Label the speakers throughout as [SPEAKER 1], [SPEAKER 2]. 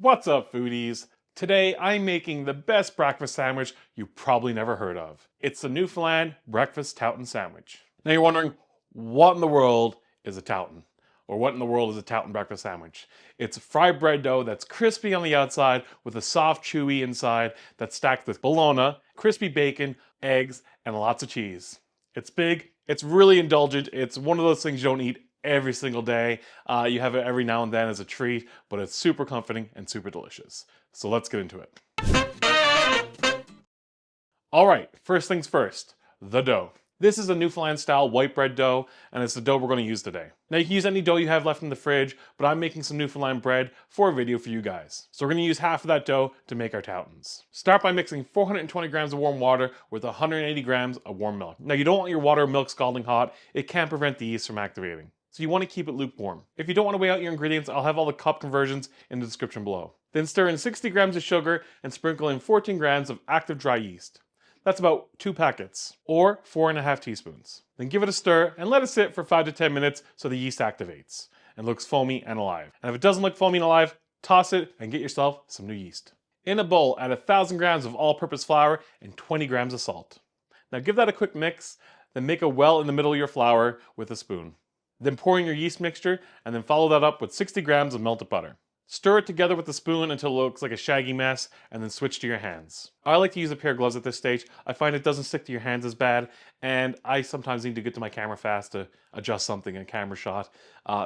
[SPEAKER 1] What's up, foodies? Today I'm making the best breakfast sandwich you probably never heard of. It's the Newfoundland breakfast Touton sandwich. Now you're wondering, what in the world is a Touton? Or what in the world is a Touton breakfast sandwich? It's fried bread dough that's crispy on the outside with a soft, chewy inside that's stacked with bologna, crispy bacon, eggs, and lots of cheese. It's big, it's really indulgent, it's one of those things you don't eat every single day. You have it every now and then as a treat, but it's super comforting and super delicious. So let's get into it. All right, first things first, the dough. This is a Newfoundland-style white bread dough, and it's the dough we're going to use today. Now you can use any dough you have left in the fridge, but I'm making some Newfoundland bread for a video for you guys. So we're going to use half of that dough to make our Toutons. Start by mixing 420 grams of warm water with 180 grams of warm milk. Now you don't want your water or milk scalding hot. It can prevent the yeast from activating. So you want to keep it lukewarm. If you don't want to weigh out your ingredients, I'll have all the cup conversions in the description below. Then stir in 60 grams of sugar and sprinkle in 14 grams of active dry yeast. That's about 2 packets, or 4.5 teaspoons. Then give it a stir and let it sit for 5 to 10 minutes so the yeast activates and looks foamy and alive. And if it doesn't look foamy and alive, toss it and get yourself some new yeast. In a bowl, add 1,000 grams of all-purpose flour and 20 grams of salt. Now give that a quick mix, then make a well in the middle of your flour with a spoon. Then pour in your yeast mixture and then follow that up with 60 grams of melted butter. Stir it together with the spoon until it looks like a shaggy mess and then switch to your hands. I like to use a pair of gloves at this stage. I find it doesn't stick to your hands as bad, and I sometimes need to get to my camera fast to adjust something in a camera shot.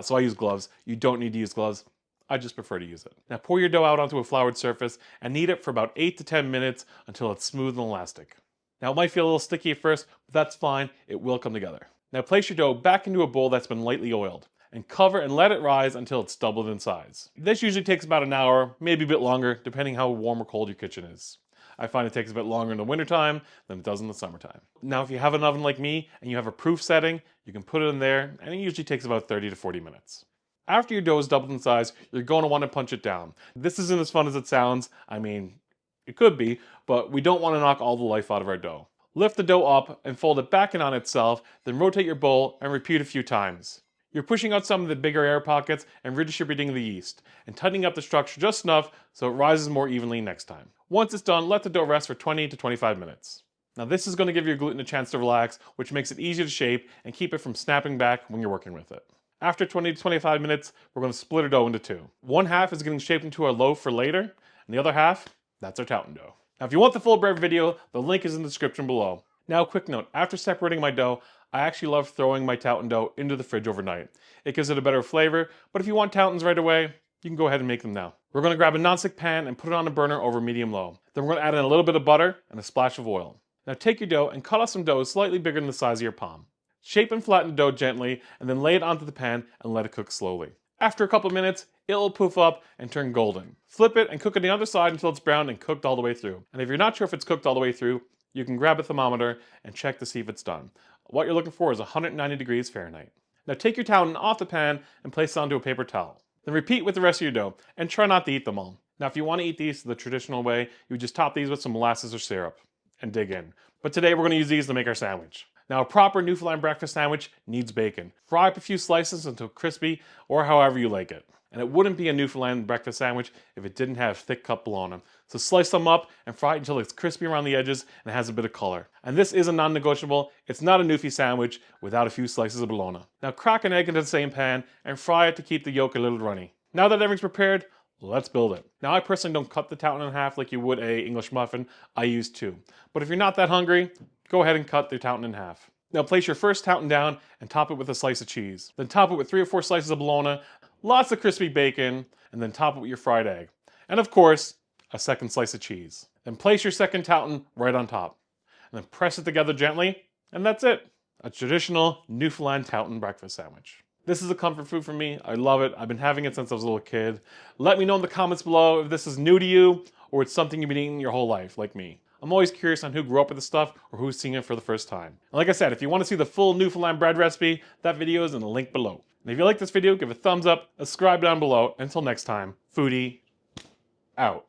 [SPEAKER 1] So I use gloves. You don't need to use gloves. I just prefer to use it. Now pour your dough out onto a floured surface and knead it for about 8 to 10 minutes until it's smooth and elastic. Now it might feel a little sticky at first, but that's fine. It will come together. Now place your dough back into a bowl that's been lightly oiled and cover and let it rise until it's doubled in size. This usually takes about an hour, maybe a bit longer, depending how warm or cold your kitchen is. I find it takes a bit longer in the wintertime than it does in the summertime. Now if you have an oven like me and you have a proof setting, you can put it in there and it usually takes about 30 to 40 minutes. After your dough is doubled in size, you're going to want to punch it down. This isn't as fun as it sounds. I mean, it could be, but we don't want to knock all the life out of our dough. Lift the dough up and fold it back in on itself, then rotate your bowl and repeat a few times. You're pushing out some of the bigger air pockets and redistributing the yeast, and tightening up the structure just enough so it rises more evenly next time. Once it's done, let the dough rest for 20 to 25 minutes. Now this is going to give your gluten a chance to relax, which makes it easier to shape and keep it from snapping back when you're working with it. After 20 to 25 minutes, we're going to split our dough into two. One half is getting shaped into our loaf for later, and the other half, that's our Touton dough. Now if you want the full bread video, the link is in the description below. Now a quick note, after separating my dough, I actually love throwing my Touton dough into the fridge overnight. It gives it a better flavor, but if you want Toutons right away, you can go ahead and make them now. We're going to grab a nonstick pan and put it on a burner over medium-low. Then we're going to add in a little bit of butter and a splash of oil. Now take your dough and cut off some dough slightly bigger than the size of your palm. Shape and flatten the dough gently and then lay it onto the pan and let it cook slowly. After a couple of minutes, it'll poof up and turn golden. Flip it and cook it on the other side until it's brown and cooked all the way through. And if you're not sure if it's cooked all the way through, you can grab a thermometer and check to see if it's done. What you're looking for is 190 degrees Fahrenheit. Now take your Touton off the pan and place it onto a paper towel. Then repeat with the rest of your dough and try not to eat them all. Now if you want to eat these the traditional way, you would just top these with some molasses or syrup and dig in. But today we're going to use these to make our sandwich. Now a proper Newfoundland breakfast sandwich needs bacon. Fry up a few slices until crispy or however you like it. And it wouldn't be a Newfoundland breakfast sandwich if it didn't have thick cut bologna. So slice them up and fry it until it's crispy around the edges and has a bit of color. And this is a non-negotiable. It's not a Newfie sandwich without a few slices of bologna. Now crack an egg into the same pan and fry it to keep the yolk a little runny. Now that everything's prepared, let's build it. Now I personally don't cut the Touton in half like you would a English muffin. I use two. But if you're not that hungry, go ahead and cut the Touton in half. Now place your first Touton down and top it with a slice of cheese. Then top it with 3 or 4 slices of bologna, lots of crispy bacon, and then top it with your fried egg. And of course, a second slice of cheese. Then place your second Touton right on top. And then press it together gently, and that's it. A traditional Newfoundland Touton breakfast sandwich. This is a comfort food for me. I love it. I've been having it since I was a little kid. Let me know in the comments below if this is new to you or it's something you've been eating your whole life, like me. I'm always curious on who grew up with this stuff or who's seeing it for the first time. And like I said, if you want to see the full Newfoundland bread recipe, that video is in the link below. And if you like this video, give it a thumbs up, subscribe down below. Until next time, FOOD-DEE out.